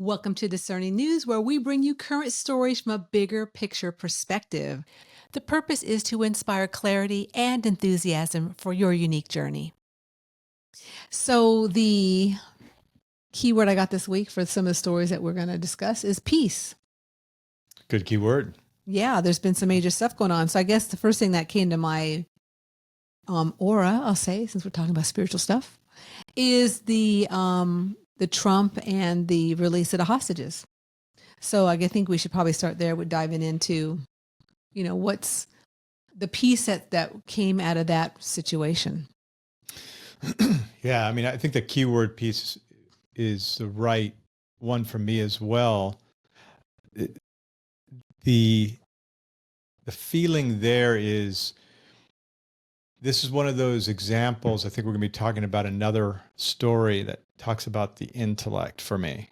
Welcome to Discerning News, where we bring you current stories from a bigger picture perspective. The purpose is to inspire clarity and enthusiasm for your unique journey. So, the keyword I got this week for some of the stories that we're going to discuss is peace. Good keyword. Yeah, there's been some major stuff going on. So, I guess the first thing that came to my aura, I'll say, since we're talking about spiritual stuff, is the Trump and the release of the hostages. So I think we should probably start there with diving into, what's the piece that came out of that situation. Yeah, I mean, I think the keyword piece is the right one for me as well. The feeling there is, this is one of those examples. I think we're going to be talking about another story that talks about the intellect for me.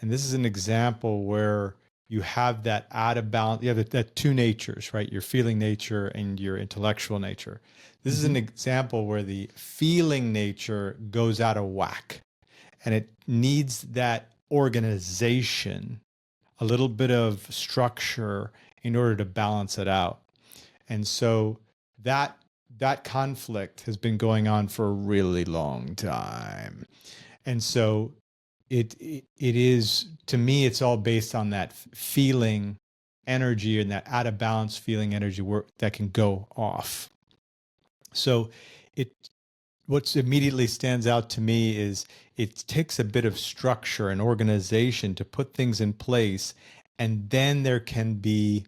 And this is an example where you have that out of balance. You have that two natures, right? Your feeling nature and your intellectual nature. This is an example where the feeling nature goes out of whack and it needs that organization, a little bit of structure in order to balance it out. And so that conflict has been going on for a really long time. And so it is, to me, it's all based on that feeling energy and that out of balance feeling energy that can go off. So what's immediately stands out to me is it takes a bit of structure and organization to put things in place, and then there can be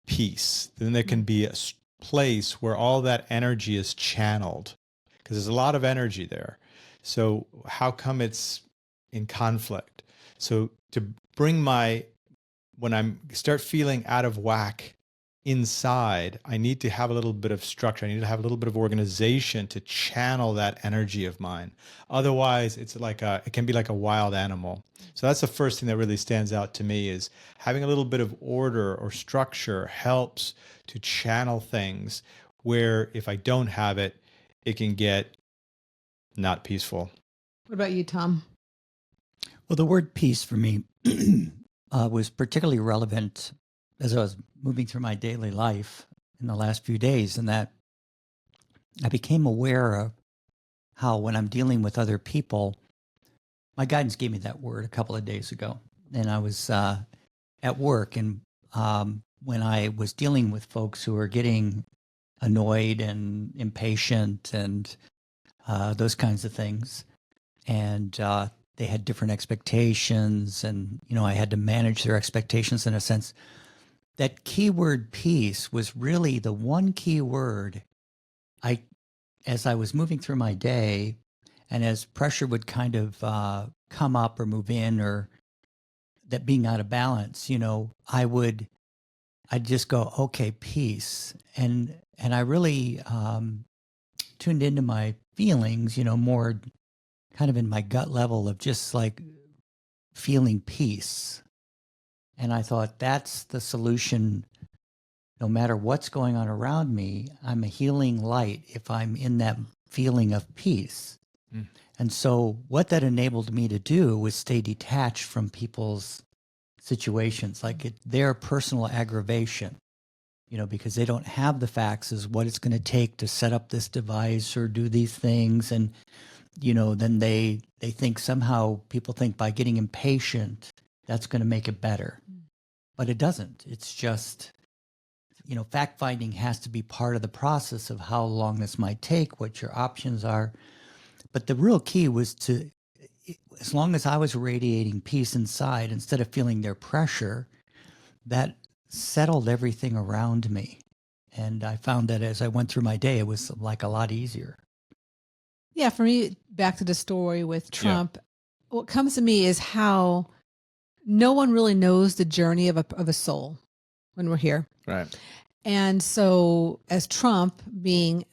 peace. Then there can be a place where all that energy is channeled, because there's a lot of energy there. So how come it's in conflict? So to bring when I start feeling out of whack inside, I need to have a little bit of structure. I need to have a little bit of organization to channel that energy of mine. Otherwise, it can be like a wild animal. So that's the first thing that really stands out to me, is having a little bit of order or structure helps to channel things, where if I don't have it, it can get not peaceful. What about you, Tom? Well, the word peace for me was particularly relevant as I was moving through my daily life in the last few days, and that I became aware of how, when I'm dealing with other people, my guidance gave me that word a couple of days ago. And I was at work, and when I was dealing with folks who were getting annoyed and impatient and those kinds of things, and they had different expectations, and I had to manage their expectations in a sense. That keyword peace was really the one key word as I was moving through my day, and as pressure would kind of come up or move in, or that being out of balance, I'd just go, okay, peace. And I really tuned into my feelings, more kind of in my gut level of just like feeling peace. And I thought, that's the solution. No matter what's going on around me, I'm a healing light if I'm in that feeling of peace. Mm. And so what that enabled me to do was stay detached from people's situations, like their personal aggravation, because they don't have the facts as what it's going to take to set up this device or do these things. And, then they think somehow, people think by getting impatient, that's going to make it better. But it doesn't. It's just, fact-finding has to be part of the process of how long this might take, what your options are. But the real key was as long as I was radiating peace inside, instead of feeling their pressure, that settled everything around me. And I found that as I went through my day, it was like a lot easier. Yeah, for me, back to the story with Trump, what comes to me is how no one really knows the journey of a soul when we're here. Right. And so as Trump being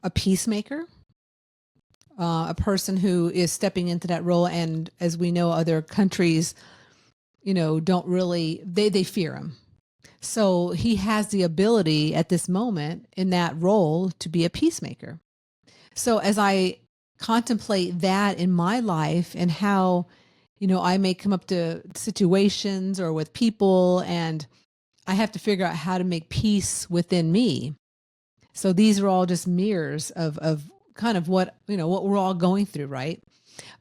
a peacemaker, a person who is stepping into that role, and as we know, other countries, don't really, they fear him. So he has the ability at this moment in that role to be a peacemaker. So as I contemplate that in my life and how I may come up to situations or with people, and I have to figure out how to make peace within me. So these are all just mirrors of kind of what we're all going through, right?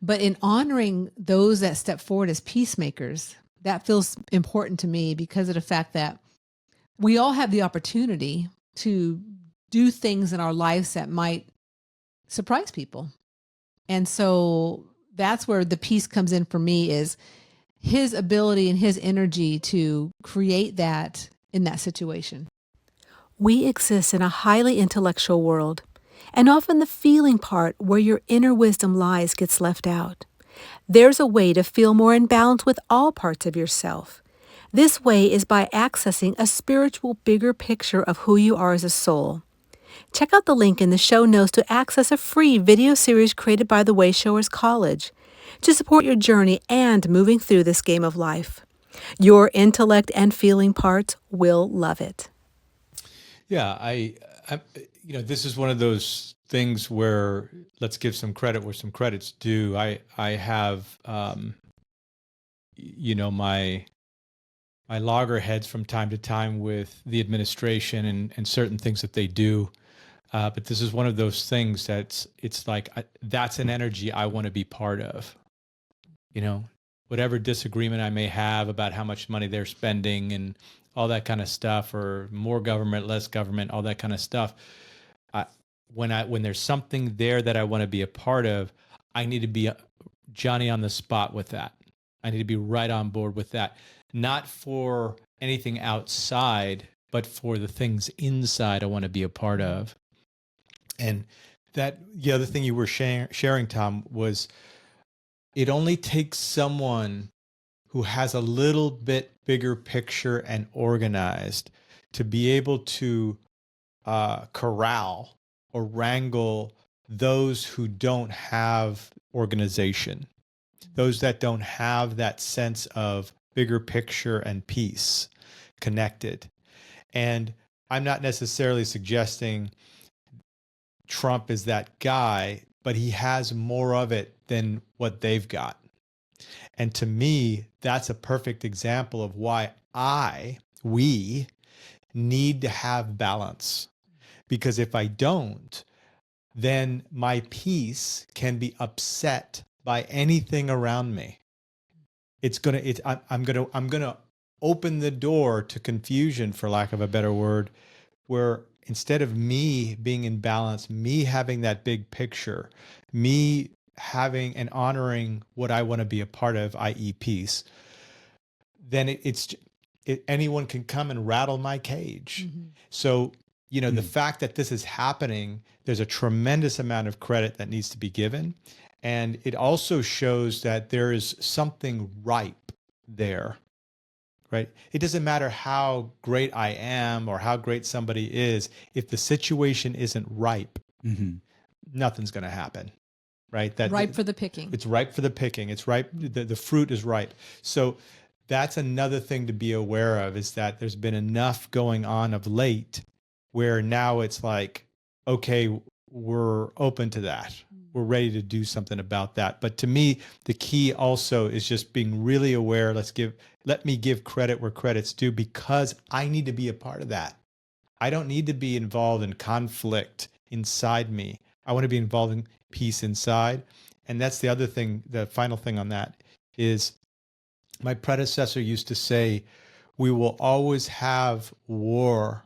But in honoring those that step forward as peacemakers, that feels important to me because of the fact that we all have the opportunity to do things in our lives that might surprise people. And so that's where the peace comes in for me, is his ability and his energy to create that in that situation. We exist in a highly intellectual world, and often the feeling part where your inner wisdom lies gets left out. There's a way to feel more in balance with all parts of yourself. This way is by accessing a spiritual bigger picture of who you are as a soul. Check out the link in the show notes to access a free video series created by the Wayshowers College to support your journey and moving through this game of life. Your intellect and feeling parts will love it. Yeah, I this is one of those things where let's give some credit where some credit's due. I have, my loggerheads from time to time with the administration and certain things that they do. But this is one of those things that's an energy I want to be part of. Whatever disagreement I may have about how much money they're spending and all that kind of stuff, or more government, less government, all that kind of stuff. When there's something there that I want to be a part of, I need to be Johnny on the spot with that. I need to be right on board with that. Not for anything outside, but for the things inside I want to be a part of. And that the other thing you were sharing, Tom, was it only takes someone who has a little bit bigger picture and organized to be able to corral or wrangle those who don't have organization, those that don't have that sense of bigger picture and peace connected. And I'm not necessarily suggesting Trump is that guy, but he has more of it than what they've got. And to me, that's a perfect example of why we need to have balance. Because if I don't, then my peace can be upset by anything around me. I'm gonna open the door to confusion, for lack of a better word, where instead of me being in balance, me having that big picture, me having and honoring what I want to be a part of, i.e. peace, then anyone can come and rattle my cage. Mm-hmm. So, the fact that this is happening, there's a tremendous amount of credit that needs to be given. And it also shows that there is something ripe there, right? It doesn't matter how great I am or how great somebody is. If the situation isn't ripe, nothing's going to happen, right? Ripe for the picking. It's ripe for the picking. It's ripe. The fruit is ripe. So that's another thing to be aware of, is that there's been enough going on of late where now it's like, okay, we're open to that. We're ready to do something about that. But to me, the key also is just being really aware. Let me give credit where credit's due, because I need to be a part of that. I don't need to be involved in conflict inside me. I want to be involved in peace inside. And that's the other thing, the final thing on that is, my predecessor used to say, we will always have war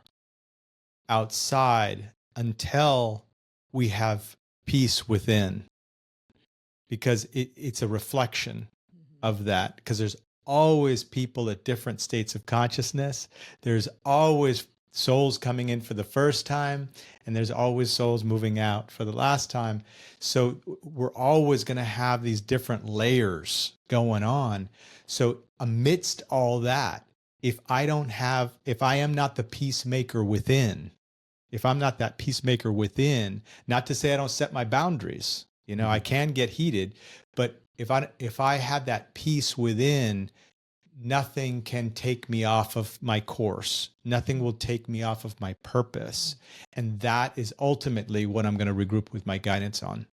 outside until we have peace within, because it's a reflection of that. Because there's always people at different states of consciousness. There's always souls coming in for the first time, and there's always souls moving out for the last time. So we're always going to have these different layers going on. So amidst all that, if I am not the peacemaker within, if I'm not that peacemaker within, not to say I don't set my boundaries, I can get heated, but if I have that peace within, nothing can take me off of my course. Nothing will take me off of my purpose. And that is ultimately what I'm going to regroup with my guidance on.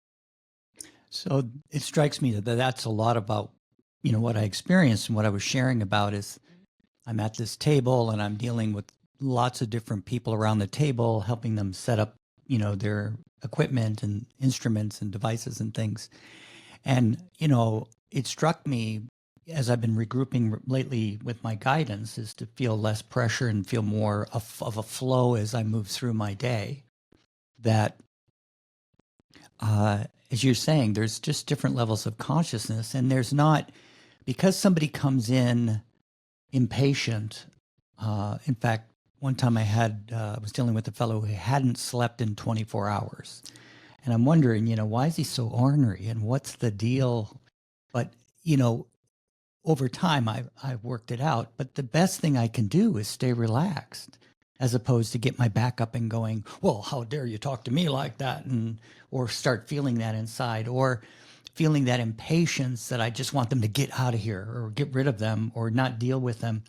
So it strikes me that that's a lot about what I experienced and what I was sharing about is I'm at this table and I'm dealing with lots of different people around the table, helping them set up, their equipment and instruments and devices and things. And, it struck me as I've been regrouping lately with my guidance is to feel less pressure and feel more of a flow as I move through my day. That, as you're saying, there's just different levels of consciousness, and there's not, because somebody comes in impatient. In fact, one time I was dealing with a fellow who hadn't slept in 24 hours. And I'm wondering, why is he so ornery and what's the deal? But, over time I've worked it out. But the best thing I can do is stay relaxed as opposed to get my back up and going, well, how dare you talk to me like that? Or start feeling that inside, or feeling that impatience that I just want them to get out of here or get rid of them or not deal with them.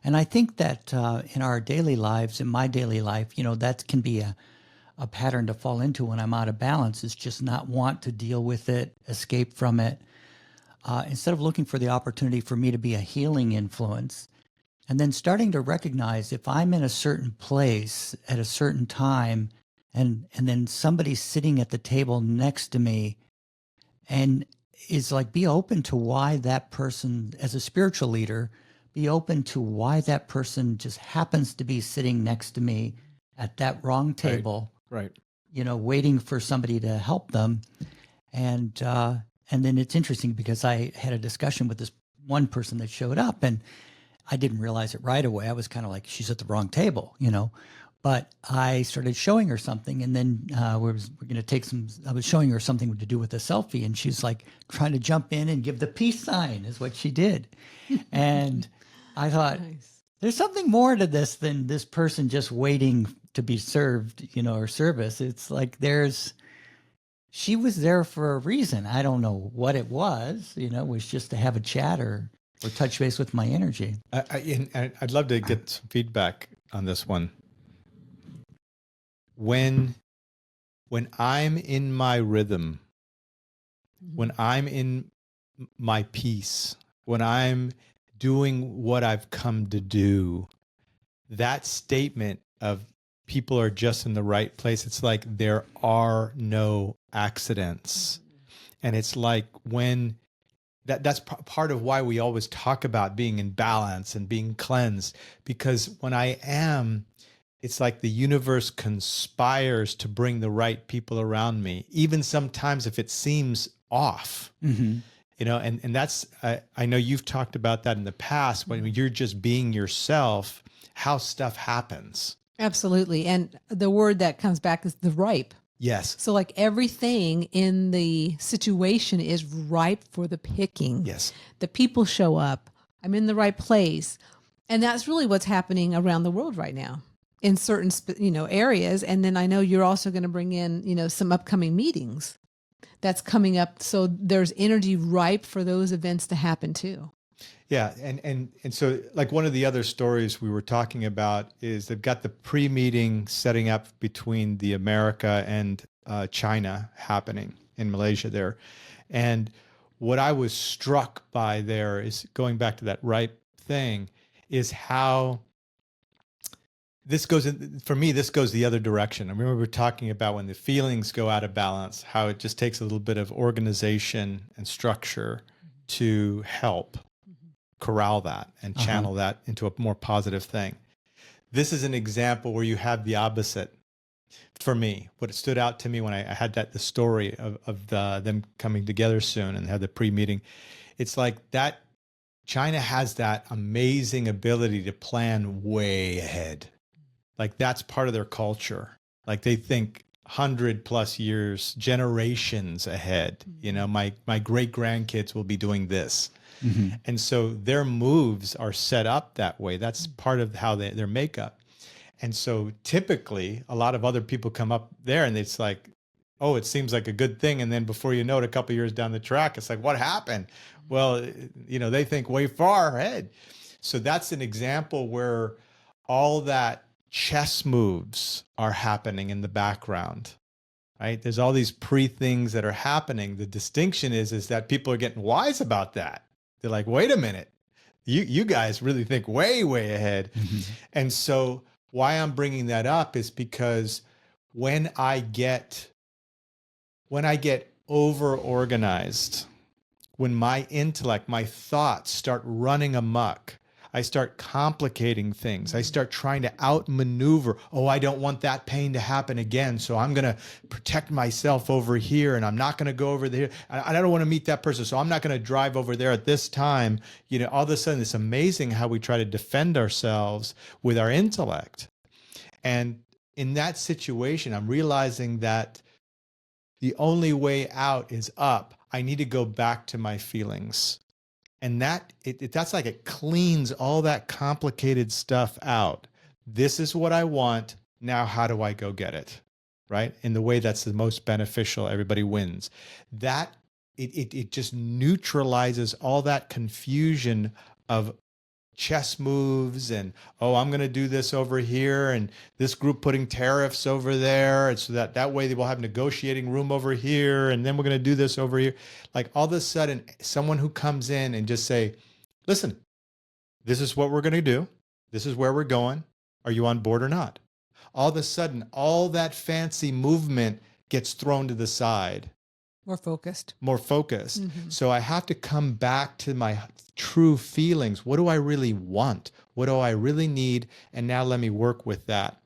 And I think that in our daily lives, in my daily life, that can be a pattern to fall into when I'm out of balance, is just not want to deal with it, escape from it, instead of looking for the opportunity for me to be a healing influence. And then starting to recognize if I'm in a certain place at a certain time, and then somebody's sitting at the table next to me, and is like, be open to why that person, as a spiritual leader, be open to why that person just happens to be sitting next to me at that wrong table. Right. Waiting for somebody to help them. And then it's interesting because I had a discussion with this one person that showed up, and I didn't realize it right away. I was kind of like, she's at the wrong table, But I started showing her something, and then we're going to take some. I was showing her something to do with a selfie, and she's like trying to jump in and give the peace sign, is what she did. And I thought, nice. There's something more to this than this person just waiting to be served, or service. It's like she was there for a reason. I don't know what it was. It was just to have a chat or touch base with my energy. I'd love to get some feedback on this one. When I'm in my rhythm, when I'm in my peace, when I'm doing what I've come to do, that statement of people are just in the right place, it's like there are no accidents. And it's like when that's part of why we always talk about being in balance and being cleansed, because when I am, it's like the universe conspires to bring the right people around me, even sometimes if it seems off. Mm-hmm. And that's, I know you've talked about that in the past, when you're just being yourself, how stuff happens. Absolutely. And the word that comes back is the ripe. Yes. So like everything in the situation is ripe for the picking. Yes. The people show up. I'm in the right place. And that's really what's happening around the world right now in certain, areas. And then I know you're also going to bring in, some upcoming meetings that's coming up. So there's energy ripe for those events to happen too. Yeah. And so like one of the other stories we were talking about is they've got the pre-meeting setting up between the America and China happening in Malaysia there. And what I was struck by there is, going back to that ripe thing, is how this goes the other direction. I remember we were talking about when the feelings go out of balance, how it just takes a little bit of organization and structure to help corral that and channel that into a more positive thing. This is an example where you have the opposite. For me, what stood out to me when I had the story of them coming together soon and had the pre-meeting, it's like that China has that amazing ability to plan way ahead. Like that's part of their culture. Like they think 100+ years, generations ahead. My great grandkids will be doing this. Mm-hmm. And so their moves are set up that way. That's part of how their makeup. And so typically a lot of other people come up there and it's like, oh, it seems like a good thing. And then before you know it, a couple of years down the track, it's like, what happened? Well, they think way far ahead. So that's an example where all that chess moves are happening in the background, right? There's all these things that are happening. The distinction is that people are getting wise about that. They're like, wait a minute, you guys really think way, way ahead. And so why I'm bringing that up is because when I get over organized, when my intellect, my thoughts start running amok, I start complicating things. I start trying to outmaneuver. Oh, I don't want that pain to happen again, so I'm going to protect myself over here, and I'm not going to go over there. I don't want to meet that person, so I'm not going to drive over there at this time. You know, all of a sudden, it's amazing how we try to defend ourselves with our intellect. And in that situation, I'm realizing that the only way out is up. I need to go back to my feelings. And that's like it cleans all that complicated stuff out. This is what I want. Now, how do I go get it? Right? In the way that's the most beneficial, everybody wins. That it just neutralizes all that confusion of chess moves and, oh, I'm going to do this over here and this group putting tariffs over there. And so that way they will have negotiating room over here. And then we're going to do this over here. Like all of a sudden, someone who comes in and just say, listen, this is what we're going to do. This is where we're going. Are you on board or not? All of a sudden, all that fancy movement gets thrown to the side. More focused. So I have to come back to my true feelings. What do I really want? What do I really need? And now let me work with that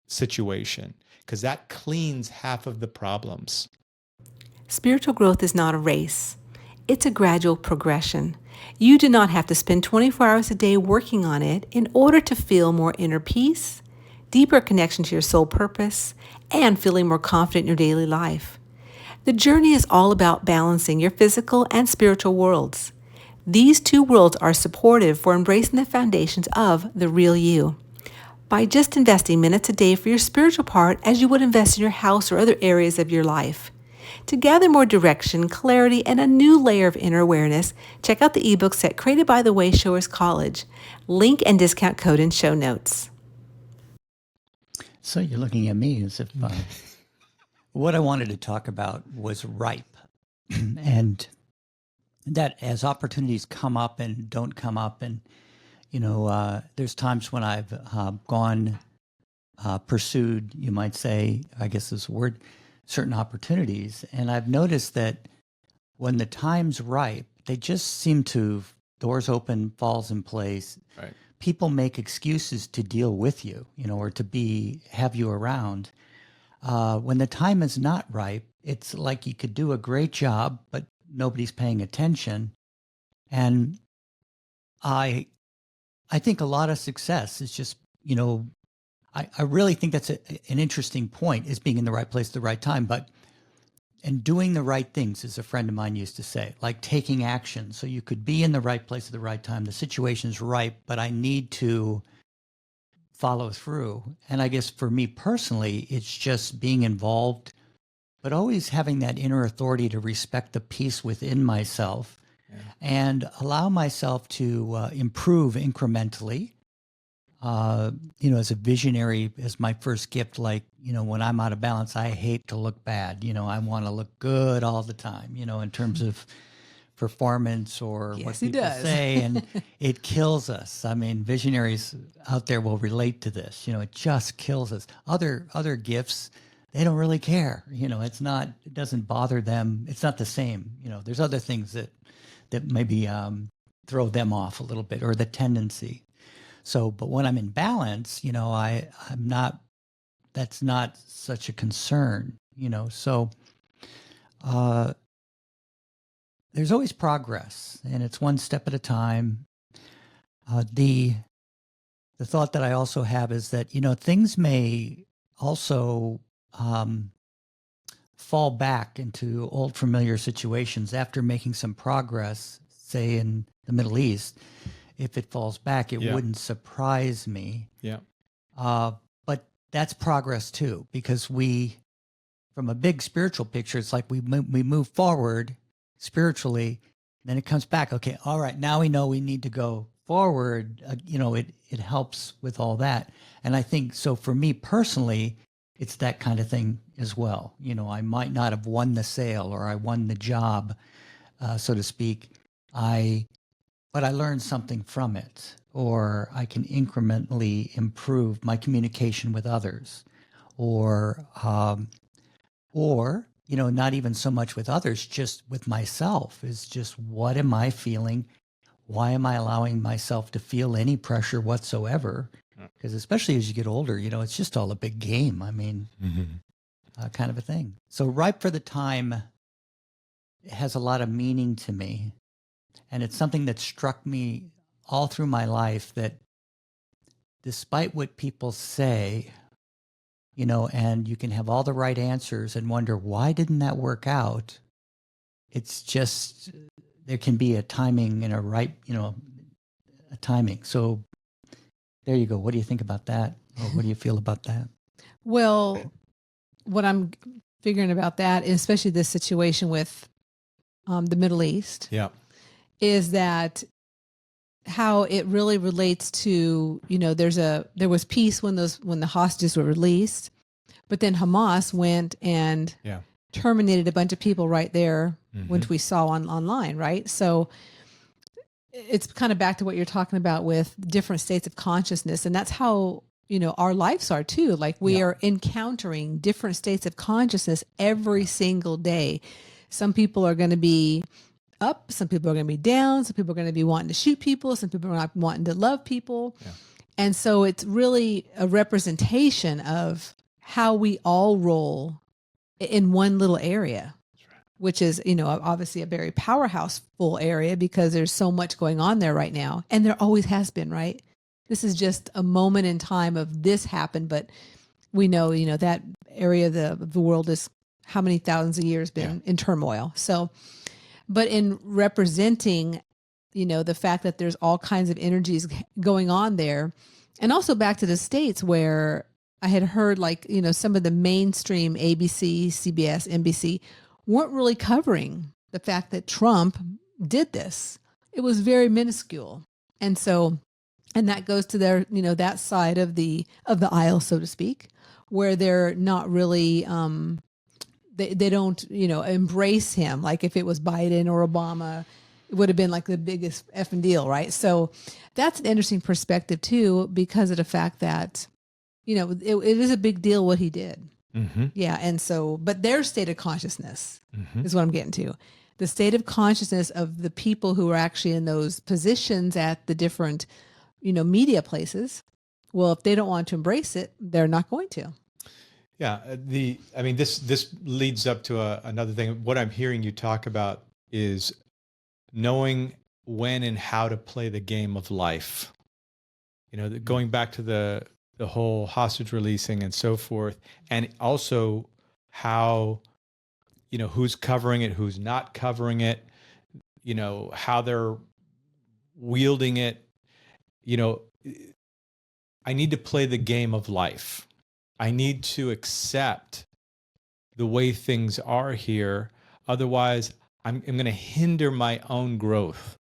situation, because that cleans half of the problems. Spiritual growth is not a race. It's a gradual progression. You do not have to spend 24 hours a day working on it in order to feel more inner peace, deeper connection to your soul purpose, and feeling more confident in your daily life. The journey is all about balancing your physical and spiritual worlds. These two worlds are supportive for embracing the foundations of the real you. By just investing minutes a day for your spiritual part as you would invest in your house or other areas of your life. To gather more direction, clarity, and a new layer of inner awareness, check out the ebook set created by the Wayshowers College. Link and discount code in show notes. So you're looking at me as if what I wanted to talk about was ripe. And that as opportunities come up and don't come up, and, you know, there's times when I've pursued, you might say, I guess this word, certain opportunities. And I've noticed that when the time's ripe, they just seem to, doors open, falls in place. Right. People make excuses to deal with you, you know, or to have you around. When the time is not ripe, it's like you could do a great job, but nobody's paying attention. And I think a lot of success is just, you know, I really think that's an interesting point, is being in the right place at the right time, and doing the right things, as a friend of mine used to say, like taking action. So you could be in the right place at the right time. The situation's ripe, but I need to follow through. And I guess for me personally, it's just being involved, but always having that inner authority to respect the peace within myself and allow myself to improve incrementally. You know, as a visionary, as my first gift, like, you know, when I'm out of balance, I hate to look bad. You know, I want to look good all the time, you know, in terms of performance or what people say, and it kills us. I mean, visionaries out there will relate to this. You know, it just kills us. Other gifts, they don't really care. You know, it doesn't bother them. It's not the same. You know, there's other things that maybe throw them off a little bit, or the tendency. So, but when I'm in balance, you know, I'm not. That's not such a concern. You know, so. There's always progress, and it's one step at a time. The thought that I also have is that, you know, things may also fall back into old familiar situations after making some progress, say in the Middle East. If it falls back, it wouldn't surprise me. Yeah. But that's progress too, because from a big spiritual picture, it's like we move forward spiritually, then it comes back. Okay, all right, now we know we need to go forward. You know, it helps with all that. And I think, so for me personally, it's that kind of thing as well. You know, I might not have won the sale or I won the job, so to speak. I but I learned something from it, or I can incrementally improve my communication with others, or not even so much with others, just with myself. Is just, what am I feeling? Why am I allowing myself to feel any pressure whatsoever? Because especially as you get older, it's just all a big game. I mean, kind of a thing. So Ripe for the Time has a lot of meaning to me. And it's something that struck me all through my life, that despite what people say, and you can have all the right answers and wonder, why didn't that work out? It's just, there can be a timing and a timing. So there you go. What do you think about that? Or what do you feel about that? Well, what I'm figuring about that, especially this situation with the Middle East, is that how it really relates to, there was peace when the hostages were released, but then Hamas went and terminated a bunch of people right there, which we saw online, right? So it's kind of back to what you're talking about with different states of consciousness. And that's how, our lives are too. Like we are encountering different states of consciousness every single day. Some people are going to be up, some people are going to be down, some people are going to be wanting to shoot people, some people are not wanting to love people. And so it's really a representation of how we all roll in one little area, which is, obviously a very powerhouse full area, because there's so much going on there right now. And there always has been, right? This is just a moment in time of this happened, but we know, that area of the world is how many thousands of years been in turmoil. So, but in representing, the fact that there's all kinds of energies going on there, and also back to the States where I had heard, like, some of the mainstream ABC, CBS, NBC weren't really covering the fact that Trump did this. It was very minuscule. And so, and that goes to their, that side of the aisle, so to speak, where they're not really, they don't, embrace him. Like if it was Biden or Obama, it would have been like the biggest effing deal, right? So that's an interesting perspective too, because of the fact that, it is a big deal what he did. Yeah. And so, but their state of consciousness is what I'm getting to. The state of consciousness of the people who are actually in those positions at the different, media places. Well, if they don't want to embrace it, they're not going to. Yeah. This leads up to another thing. What I'm hearing you talk about is knowing when and how to play the game of life. Going back to the whole hostage releasing and so forth, and also how, who's covering it, who's not covering it, how they're wielding it. I need to play the game of life. I need to accept the way things are here. Otherwise, I'm going to hinder my own growth.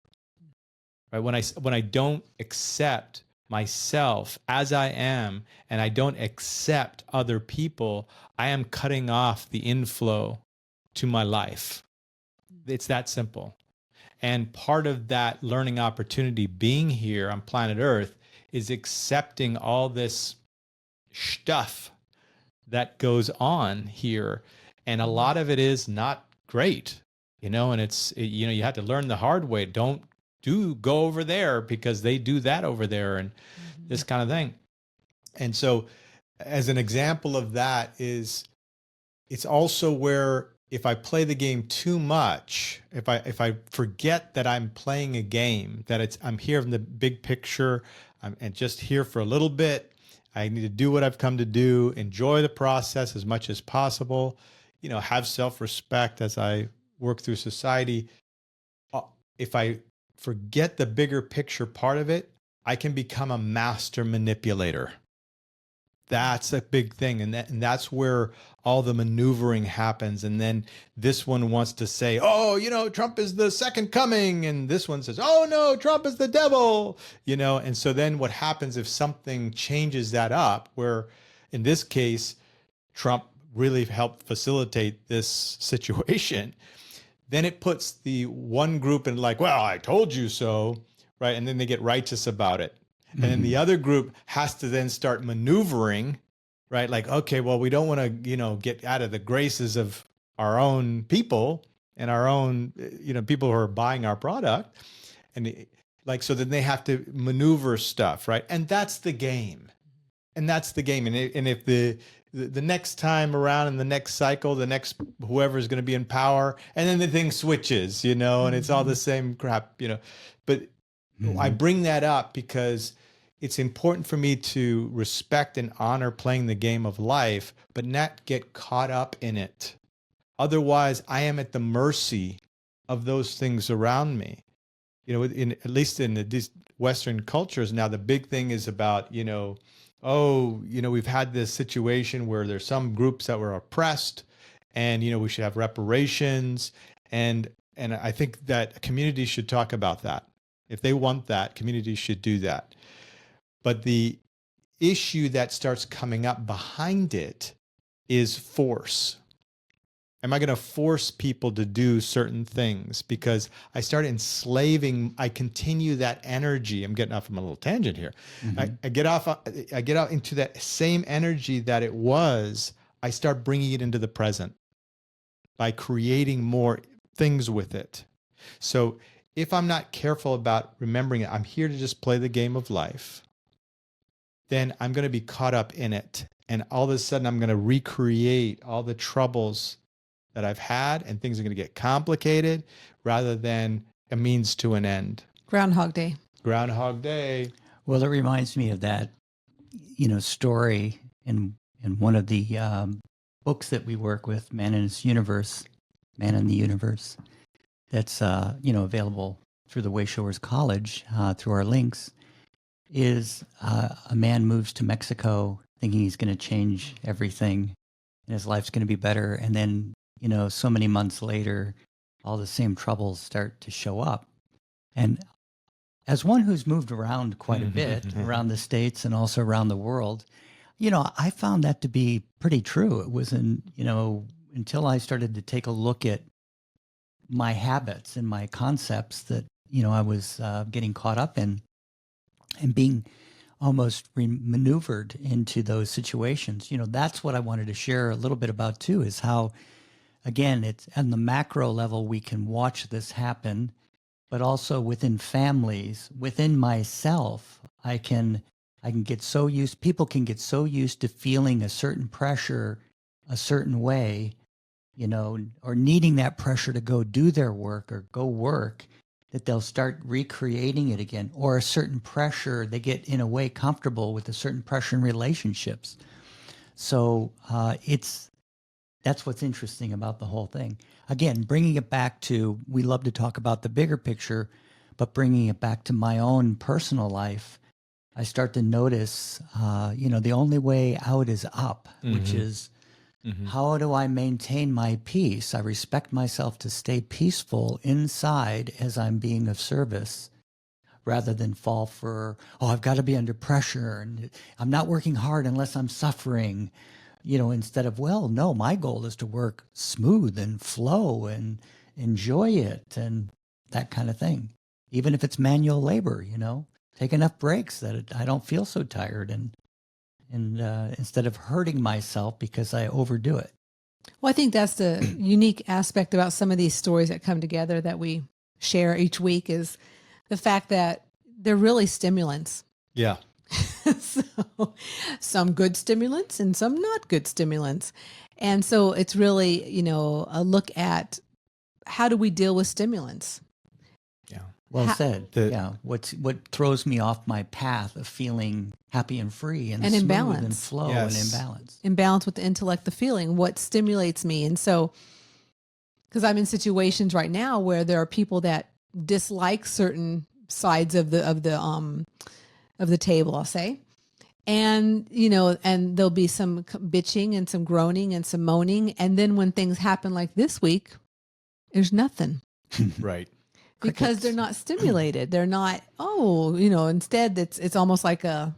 Right? When I don't accept myself as I am, and I don't accept other people, I am cutting off the inflow to my life. It's that simple. And part of that learning opportunity being here on planet Earth is accepting all this stuff that goes on here. And a lot of it is not great, and it's, you have to learn the hard way. Don't go over there because they do that over there, and this kind of thing. And so as an example of that is, it's also where if I play the game too much, if I forget that I'm playing a game, that I'm here in the big picture, and just here for a little bit, I need to do what I've come to do, enjoy the process as much as possible, have self-respect as I work through society. If I forget the bigger picture part of it, I can become a master manipulator. That's a big thing. And that's where all the maneuvering happens. And then this one wants to say, oh, Trump is the second coming. And this one says, oh, no, Trump is the devil. And so then what happens if something changes that up, where in this case, Trump really helped facilitate this situation, then it puts the one group in like, well, I told you so. right? And then they get righteous about it. And then the other group has to then start maneuvering, right? Like, okay, well, we don't want to, get out of the graces of our own people and our own, people who are buying our product. And so then they have to maneuver stuff, right? And that's the game. And that's the game. And if the next time around in the next cycle, the next whoever is going to be in power, and then the thing switches, and it's all the same crap, But I bring that up because it's important for me to respect and honor playing the game of life, but not get caught up in it. Otherwise, I am at the mercy of those things around me. At least in these Western cultures now, the big thing is about, we've had this situation where there's some groups that were oppressed, and we should have reparations, and I think that communities should talk about that. If they want that, communities should do that. But the issue that starts coming up behind it is force. Am I going to force people to do certain things? Because I start enslaving, I continue that energy. I'm getting off from a little tangent here. I get out into that same energy that it was. I start bringing it into the present by creating more things with it. So if I'm not careful about remembering it, I'm here to just play the game of life, then I'm going to be caught up in it. And all of a sudden, I'm going to recreate all the troubles that I've had, and things are going to get complicated rather than a means to an end. Groundhog Day. Groundhog Day. Well, it reminds me of that, story in one of the books that we work with, Man in the Universe, that's, available through the Wayshowers College, through our links, is a man moves to Mexico thinking he's going to change everything and his life's going to be better. And then, so many months later, all the same troubles start to show up. And as one who's moved around quite a bit around the States and also around the world, I found that to be pretty true. It wasn't, until I started to take a look at my habits and my concepts that, I was getting caught up in and being almost maneuvered into those situations. That's what I wanted to share a little bit about too, is how, again, it's on the macro level, we can watch this happen, but also within families, within myself, people can get so used to feeling a certain pressure a certain way, or needing that pressure to go do their work or go work, that they'll start recreating it again, or a certain pressure, they get in a way comfortable with a certain pressure in relationships. So that's what's interesting about the whole thing. Again, bringing it back to, we love to talk about the bigger picture, but bringing it back to my own personal life, I start to notice, the only way out is up, which is, how do I maintain my peace? I respect myself to stay peaceful inside as I'm being of service, rather than fall for, I've got to be under pressure and I'm not working hard unless I'm suffering, instead of, no, my goal is to work smooth and flow and enjoy it and that kind of thing. Even if it's manual labor, take enough breaks that I don't feel so tired, and instead of hurting myself because I overdo it. Well, I think that's the unique aspect about some of these stories that come together that we share each week, is the fact that they're really stimulants. Yeah. So, some good stimulants and some not good stimulants. And so it's really, a look at how do we deal with stimulants? Yeah. Well said. What throws me off my path of feeling happy and free and in smooth balance and flow Yes. and in balance. In balance with the intellect, the feeling, what stimulates me. And so, because I'm in situations right now where there are people that dislike certain sides of the table, I'll say. And, and there'll be some bitching and some groaning and some moaning. And then when things happen like this week, there's nothing. Right. Because they're not stimulated. They're not, instead it's almost like a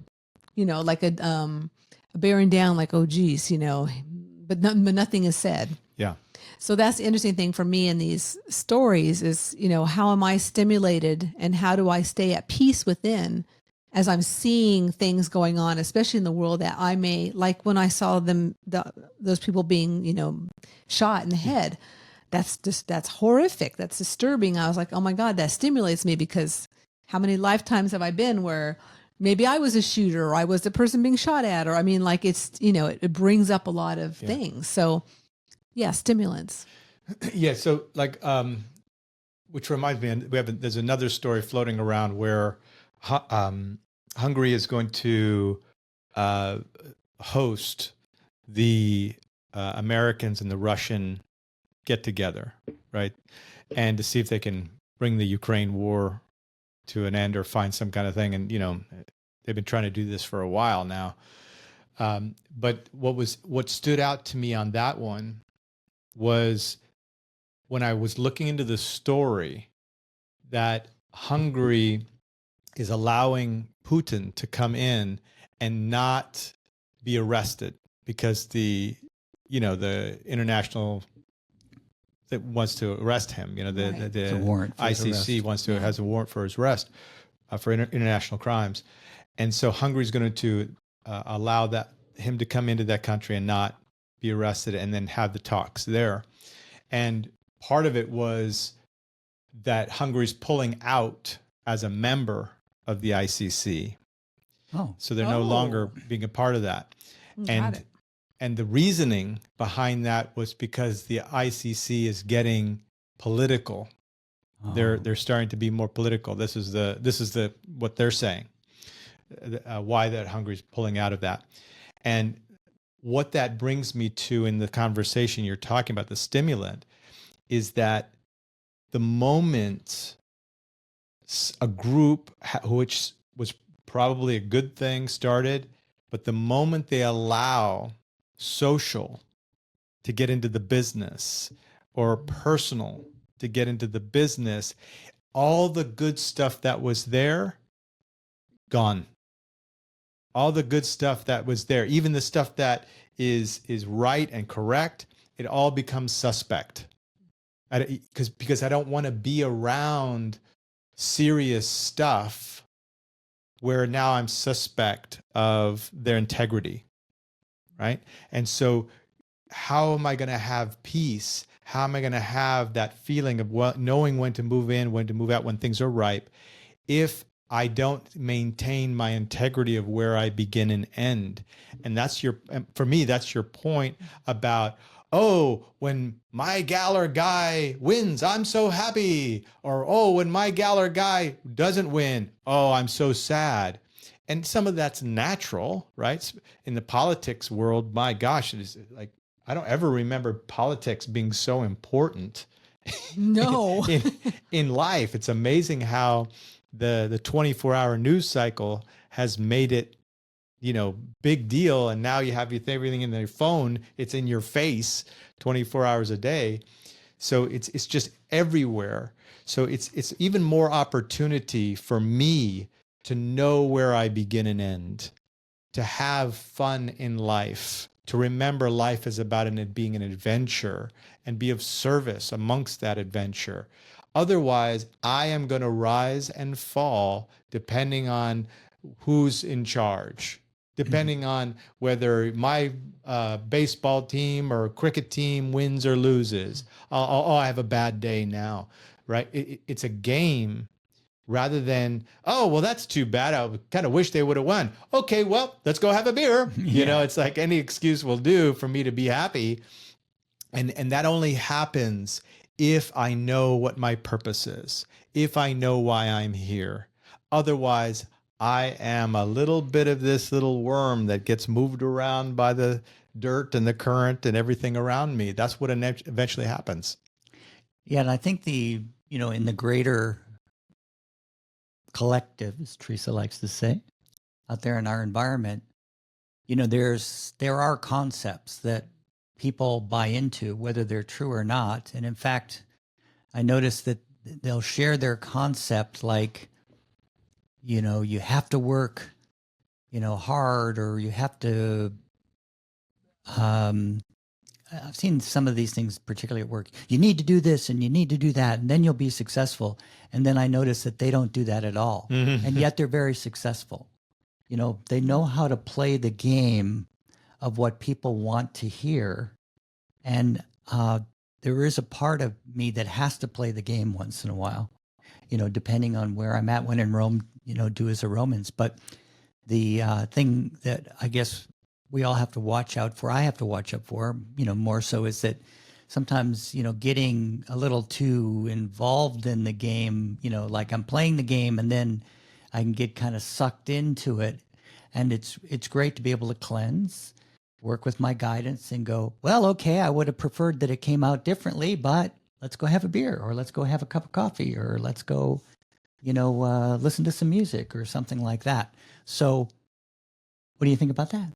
bearing down, like, oh geez, but nothing is said. Yeah. So that's the interesting thing for me in these stories is, how am I stimulated and how do I stay at peace within as I'm seeing things going on, especially in the world that I may, like when I saw those people being, shot in the head. That's horrific. That's disturbing. I was like, oh my God, that stimulates me, because how many lifetimes have I been where maybe I was a shooter or I was the person being shot at, or it's, it brings up a lot of things. So yeah, stimulants. Yeah. So which reminds me, and there's another story floating around where Hungary is going to host the Americans and the Russian get together, right? And to see if they can bring the Ukraine war to an end or find some kind of thing. And, they've been trying to do this for a while now. But what stood out to me on that one was when I was looking into the story that Hungary is allowing Putin to come in and not be arrested because the international that wants to arrest him, the warrant for ICC has a warrant for his arrest for international crimes. And so Hungary is going to allow him to come into that country and not be arrested, and then have the talks there. And part of it was that Hungary's pulling out as a member of the ICC. Oh, so they're no longer being a part of that. And the reasoning behind that was because the ICC is getting political. Oh. They're starting to be more political. This is what they're saying. Why that Hungary's pulling out of that. And what that brings me to in the conversation you're talking about, the stimulant, is that the moment a group, which was probably a good thing, started, but the moment they allow social to get into the business or personal to get into the business, all the good stuff that was there, gone. All the good stuff that was there, even the stuff that is right and correct, it all becomes suspect. Because I don't want to be around serious stuff where now I'm suspect of their integrity, right? And so how am I going to have peace? How am I going to have that feeling of knowing when to move in, when to move out, when things are ripe, if I don't maintain my integrity of where I begin and end? And for me, that's your point about, oh, when my gal or guy wins, I'm so happy. Or, oh, when my gal or guy doesn't win, oh, I'm so sad. And some of that's natural, right? In the politics world, my gosh, it is like, I don't ever remember politics being so important. No. in life. It's amazing how the 24-hour news cycle has made it, big deal. And now you have everything in your phone. It's in your face 24 hours a day. So it's just everywhere. So it's even more opportunity for me to know where I begin and end, to have fun in life, to remember life is about being an adventure and be of service amongst that adventure. Otherwise, I am going to rise and fall depending on who's in charge, depending on whether my baseball team or cricket team wins or loses. Oh, I have a bad day now, right? It's a game rather than, oh, well, that's too bad. I kind of wish they would have won. Okay, well, let's go have a beer. Yeah. It's like any excuse will do for me to be happy. And that only happens if I know what my purpose is, if I know why I'm here. Otherwise, I am a little bit of this little worm that gets moved around by the dirt and the current and everything around me. That's what eventually happens. Yeah, and I think in the greater collective, as Teresa likes to say, out there in our environment, there are concepts that people buy into, whether they're true or not. And in fact, I noticed that they'll share their concept like, you have to work, hard, or you have to I've seen some of these things, particularly at work. You need to do this and you need to do that, and then you'll be successful. And then I notice that they don't do that at all. And yet they're very successful. You know, they know how to play the game of what people want to hear. And there is a part of me that has to play the game once in a while, you know, depending on where I'm at. When in Rome, you know, do as the Romans. But the thing that I guess we all have to watch out for, I have to watch out for, you know, more so, is that sometimes, you know, getting a little too involved in the game, you know, like I'm playing the game and then I can get kind of sucked into it. And it's great to be able to cleanse, work with my guidance and go, well, okay, I would have preferred that it came out differently, but let's go have a beer, or let's go have a cup of coffee, or let's go, you know, listen to some music or something like that. So what do you think about that?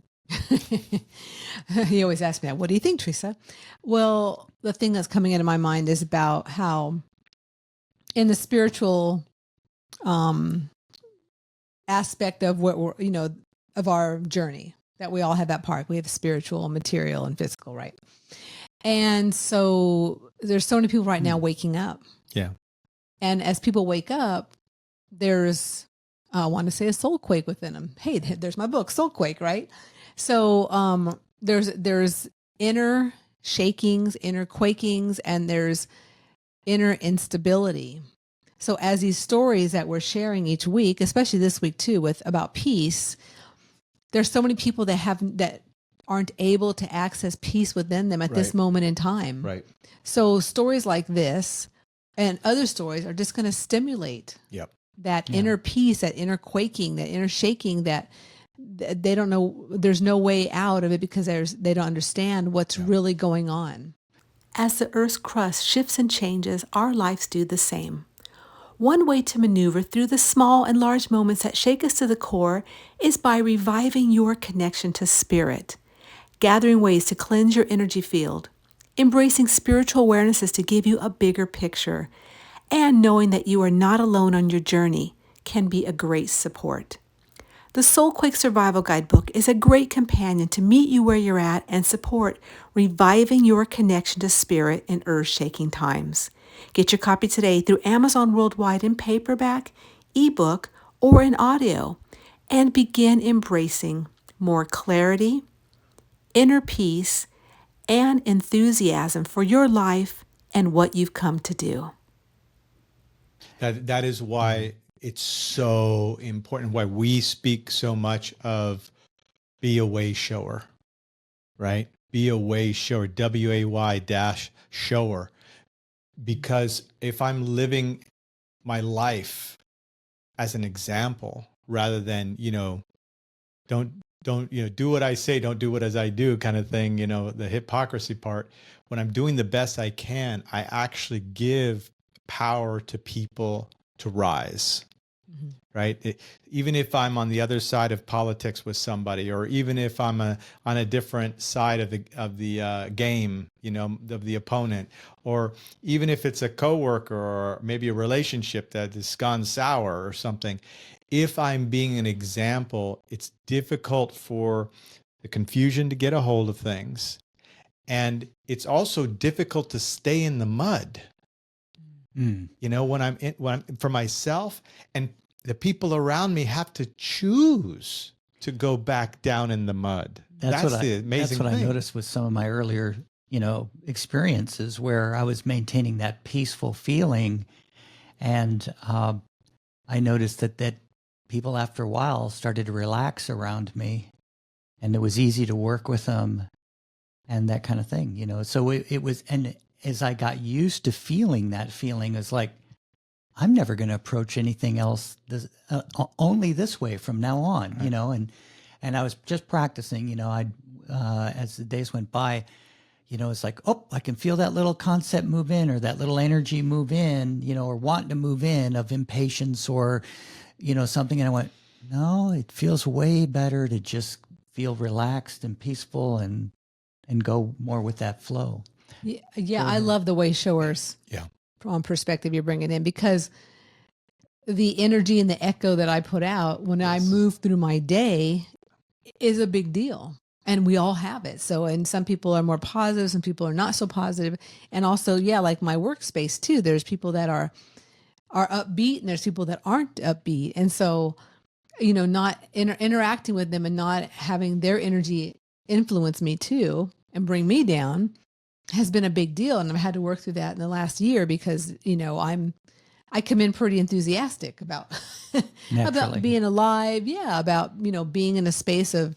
He always asks me that. What do you think, Teresa? Well, the thing that's coming into my mind is about how in the spiritual aspect of what we're, you know, of our journey, that we all have that part. We have spiritual, material, and physical, right? And so there's so many people right now waking up. Yeah. And as people wake up, there's, I want to say, a soul quake within them. Hey, there's my book, Soul Quake, right? So there's inner shakings, inner quakings, and there's inner instability. So as these stories that we're sharing each week, especially this week too, with about peace, there's so many people that aren't able to access peace within them at this moment in time. Right. So stories like this and other stories are just going to stimulate that inner peace, that inner quaking, that inner shaking, that they don't know, there's no way out of it because they don't understand what's really going on. As the Earth's crust shifts and changes, our lives do the same. One way to maneuver through the small and large moments that shake us to the core is by reviving your connection to spirit, gathering ways to cleanse your energy field, embracing spiritual awarenesses to give you a bigger picture, and knowing that you are not alone on your journey can be a great support. The Soul Quake Survival Guidebook is a great companion to meet you where you're at and support reviving your connection to spirit in earth-shaking times. Get your copy today through Amazon worldwide in paperback, ebook, or in audio, and begin embracing more clarity, inner peace, and enthusiasm for your life and what you've come to do. That is why it's so important, why we speak so much of be a way shower, right? Be a way shower, WAY-shower. Because if I'm living my life as an example, rather than, you know, don't, you know, do what I say, don't do what as I do kind of thing, you know, the hypocrisy part, when I'm doing the best I can, I actually give power to people to rise. Right? Even if I'm on the other side of politics with somebody, or even if I'm on a different side of the game, you know, of the opponent, or even if it's a coworker or maybe a relationship that has gone sour or something, if I'm being an example, it's difficult for the confusion to get a hold of things. And it's also difficult to stay in the mud. You know, when I'm for myself, and the people around me have to choose to go back down in the mud. That's the amazing thing. That's what I noticed with some of my earlier, you know, experiences where I was maintaining that peaceful feeling. And I noticed that people after a while started to relax around me, and it was easy to work with them and that kind of thing, you know. So it was, and as I got used to feeling that feeling, it's like, I'm never going to approach anything else only this way from now on, you know. And I was just practicing, you know. As the days went by, you know, it's like, oh, I can feel that little concept move in, or that little energy move in, you know, or wanting to move in of impatience or, you know, something. And I went, no, it feels way better to just feel relaxed and peaceful and go more with that flow. Yeah, I love the way showers. Yeah. From perspective you're bringing in, because the energy and the echo that I put out when I move through my day is a big deal. And we all have it. So, and some people are more positive, some people are not so positive. And also, yeah, like my workspace too, there's people that are upbeat and there's people that aren't upbeat. And so, not interacting with them and not having their energy influence me too and bring me down has been a big deal. And I've had to work through that in the last year because, I come in pretty enthusiastic about, about being alive. Yeah. About, being in a space of,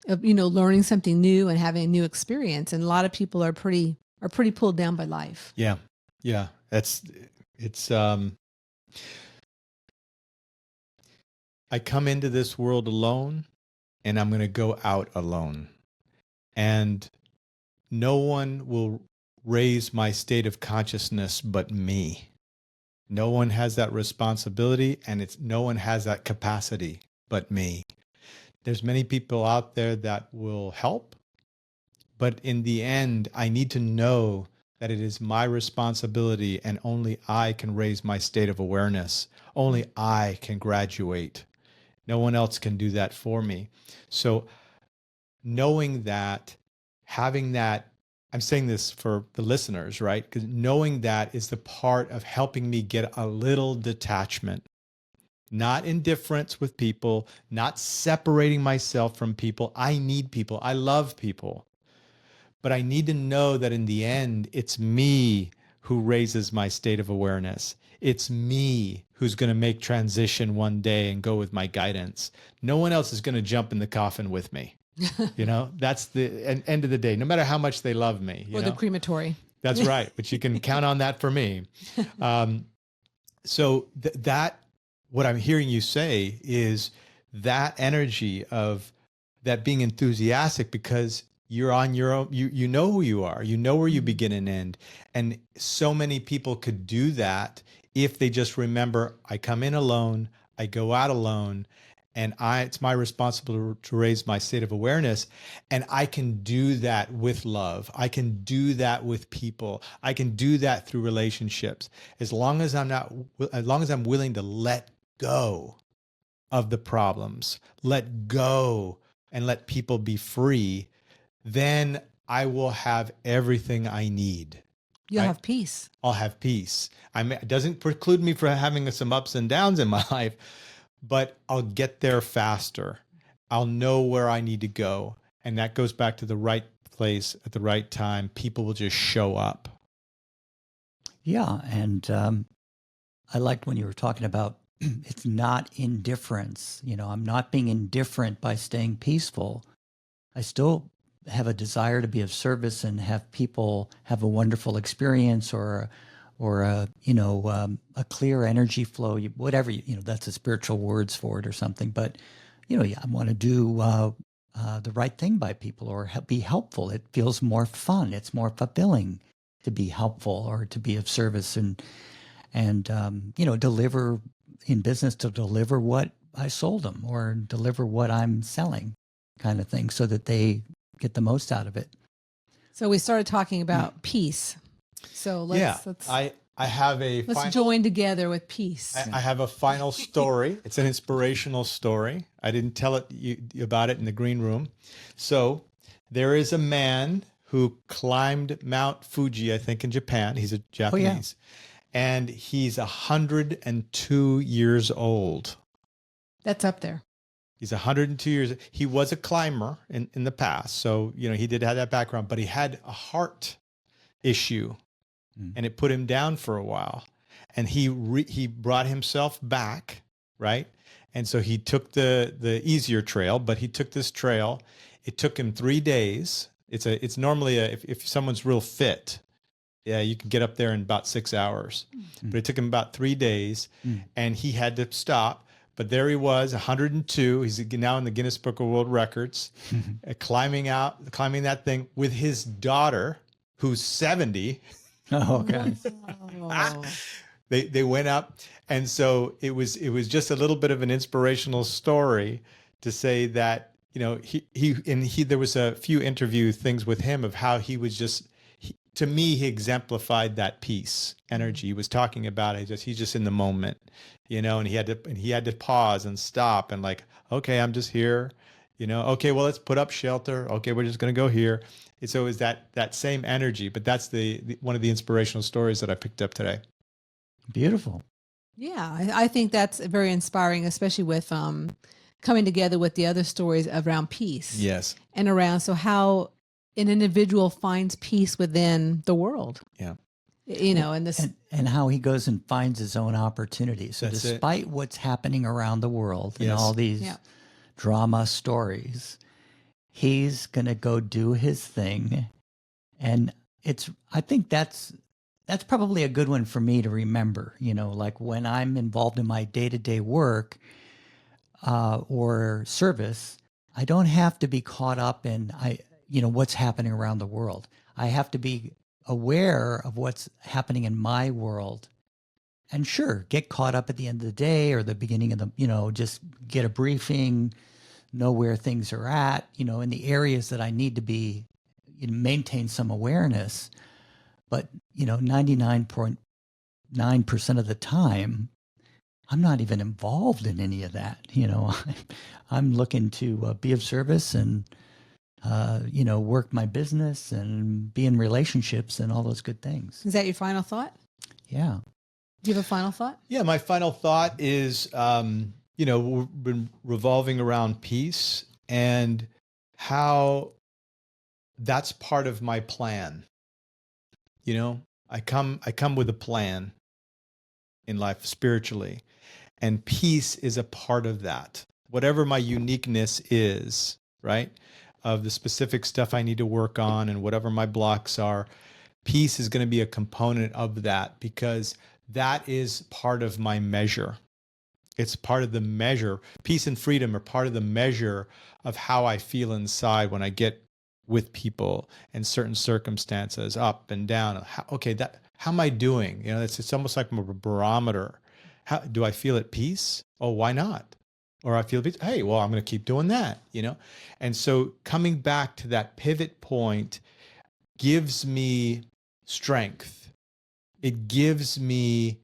learning something new and having a new experience. And a lot of people are pretty pulled down by life. Yeah. Yeah. I come into this world alone and I'm going to go out alone. And no one will raise my state of consciousness but me. No one has that responsibility, and no one has that capacity but me. There's many people out there that will help, but in the end, I need to know that it is my responsibility and only I can raise my state of awareness. Only I can graduate. No one else can do that for me. So knowing that, having that, I'm saying this for the listeners, right? Because knowing that is the part of helping me get a little detachment, not indifference with people, not separating myself from people. I need people. I love people. But I need to know that in the end, it's me who raises my state of awareness. It's me who's going to make transition one day and go with my guidance. No one else is going to jump in the coffin with me. That's the end of the day, no matter how much they love me. Or the crematory. That's right. But you can count on that for me. So that, what I'm hearing you say is that energy of that being enthusiastic because you're on your own, you know who you are, you know where you begin and end. And so many people could do that if they just remember, I come in alone, I go out alone, and it's my responsibility to raise my state of awareness. And I can do that with love. I can do that with people. I can do that through relationships. As long as I'm willing to let go of the problems, let go and let people be free, then I will have everything I need. You'll have peace. I'll have peace. It doesn't preclude me from having some ups and downs in my life, but I'll get there faster. I'll know where I need to go. And that goes back to the right place at the right time. People will just show up. Yeah. And I liked when you were talking about it's not indifference. I'm not being indifferent by staying peaceful. I still have a desire to be of service and have people have a wonderful experience or a clear energy flow, whatever, that's the spiritual words for it or something. But, I want to do the right thing by people or be helpful. It feels more fun. It's more fulfilling to be helpful or to be of service and deliver in business, to deliver what I sold them or deliver what I'm selling kind of thing so that they get the most out of it. So we started talking about peace. So let's I have let's join together with peace. I have a final story. It's an inspirational story. I didn't tell you about it in the green room. So there is a man who climbed Mount Fuji, I think in Japan. He's a Japanese. And he's 102 years old. That's up there. He's 102 years. He was a climber in the past. So, he did have that background, but he had a heart issue and it put him down for a while. And he brought himself back, right? And so he took the easier trail, but he took this trail. It took him 3 days. It's normally if someone's real fit, yeah, you can get up there in about 6 hours. But it took him about 3 days and he had to stop. But there he was, 102. He's now in the Guinness Book of World Records, climbing that thing with his daughter, who's 70. Oh, okay. They went up. And so it was just a little bit of an inspirational story to say that, there was a few interview things with him of how he was just, to me, he exemplified that peace energy. He was talking about it. He's just in the moment, and he had to pause and stop and like, okay, I'm just here, Okay, well, let's put up shelter. Okay, we're just going to go here. It's always that same energy, but that's the one of the inspirational stories that I picked up today. Beautiful. Yeah, I think that's very inspiring, especially with coming together with the other stories around peace. Yes. And around how an individual finds peace within the world. Yeah. And this and how he goes and finds his own opportunity. So That's despite what's happening around the world and Yes. all these Yeah. drama stories, he's going to go do his thing. And I think that's probably a good one for me to remember, like when I'm involved in my day-to-day work or service, I don't have to be caught up in what's happening around the world. I have to be aware of what's happening in my world, and sure, get caught up at the end of the day or the beginning of the, just get a briefing, know where things are at, in the areas that I need to be, maintain some awareness. But, 99.9% of the time, I'm not even involved in any of that. I'm looking to be of service and, work my business and be in relationships and all those good things. Is that your final thought? Yeah. Do you have a final thought? Yeah, my final thought is, we've been revolving around peace and how that's part of my plan. I come with a plan in life spiritually, and peace is a part of that. Whatever my uniqueness is, right, of the specific stuff I need to work on and whatever my blocks are, peace is going to be a component of that, because that is part of my measure. It's part of the measure. Peace and freedom are part of the measure of how I feel inside when I get with people and certain circumstances, up and down. How am I doing? It's almost like a barometer. How do I feel at peace? Oh, why not? Or I feel, hey, well, I'm going to keep doing that, And so coming back to that pivot point gives me strength. It gives me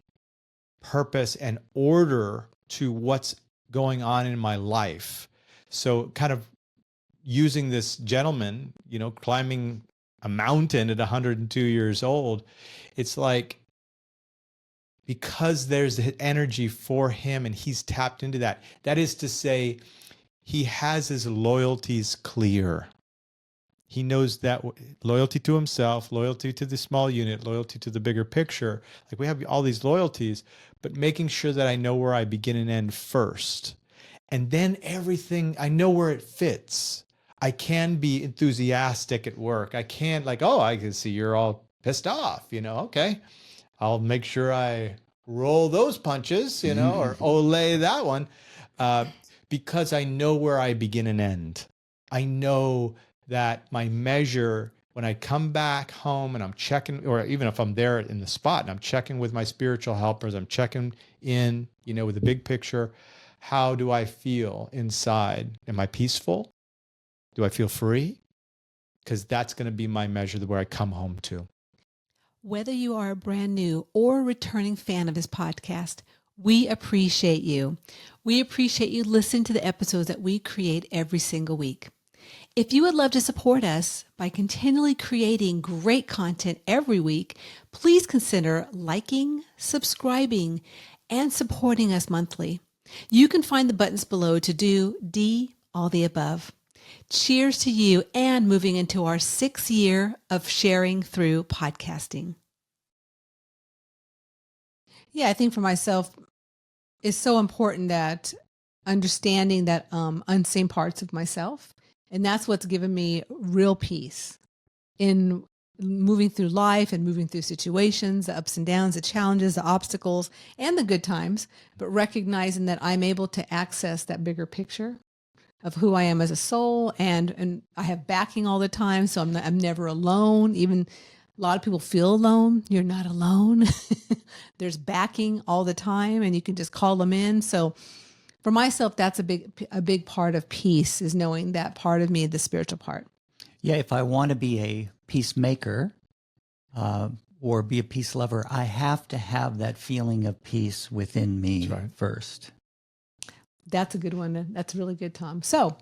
purpose and order to what's going on in my life. So kind of using this gentleman, climbing a mountain at 102 years old, it's like, because there's the energy for him and he's tapped into that. That is to say, he has his loyalties clear. He knows that loyalty to himself, loyalty to the small unit, loyalty to the bigger picture. Like, we have all these loyalties, but making sure that I know where I begin and end first. And then everything, I know where it fits. I can be enthusiastic at work. I can't I can see you're all pissed off, okay. I'll make sure I roll those punches, or olay that one, because I know where I begin and end. I know that my measure, when I come back home and I'm checking, or even if I'm there in the spot and I'm checking with my spiritual helpers, I'm checking in, with the big picture. How do I feel inside? Am I peaceful? Do I feel free? Because that's going to be my measure where I come home to. Whether you are a brand new or returning fan of this podcast, we appreciate you. We appreciate you listening to the episodes that we create every single week. If you would love to support us by continually creating great content every week, please consider liking, subscribing, and supporting us monthly. You can find the buttons below to do all the above. Cheers to you and moving into our 6th year of sharing through podcasting. Yeah, I think for myself, it's so important that understanding that unseen parts of myself, and that's what's given me real peace in moving through life and moving through situations, the ups and downs, the challenges, the obstacles, and the good times, but recognizing that I'm able to access that bigger picture of who I am as a soul, and I have backing all the time, so I'm never alone. Even a lot of people feel alone. You're not alone. There's backing all the time, and you can just call them in. So for myself, that's a big part of peace, is knowing that part of me, the spiritual part. Yeah, if I want to be a peacemaker or be a peace lover, I have to have that feeling of peace within me first. That's a good one. That's really good, Tom. So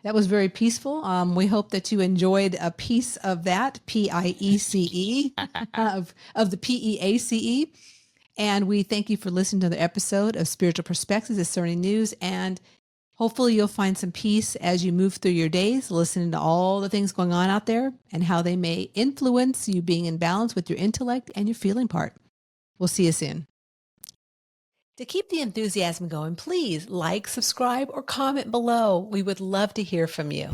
that was very peaceful. We hope that you enjoyed a piece of that, PIECE, of the PEACE. And we thank you for listening to the episode of Spiritual Perspectives, Discerning News. And hopefully you'll find some peace as you move through your days, listening to all the things going on out there and how they may influence you being in balance with your intellect and your feeling part. We'll see you soon. To keep the enthusiasm going, please like, subscribe, or comment below. We would love to hear from you.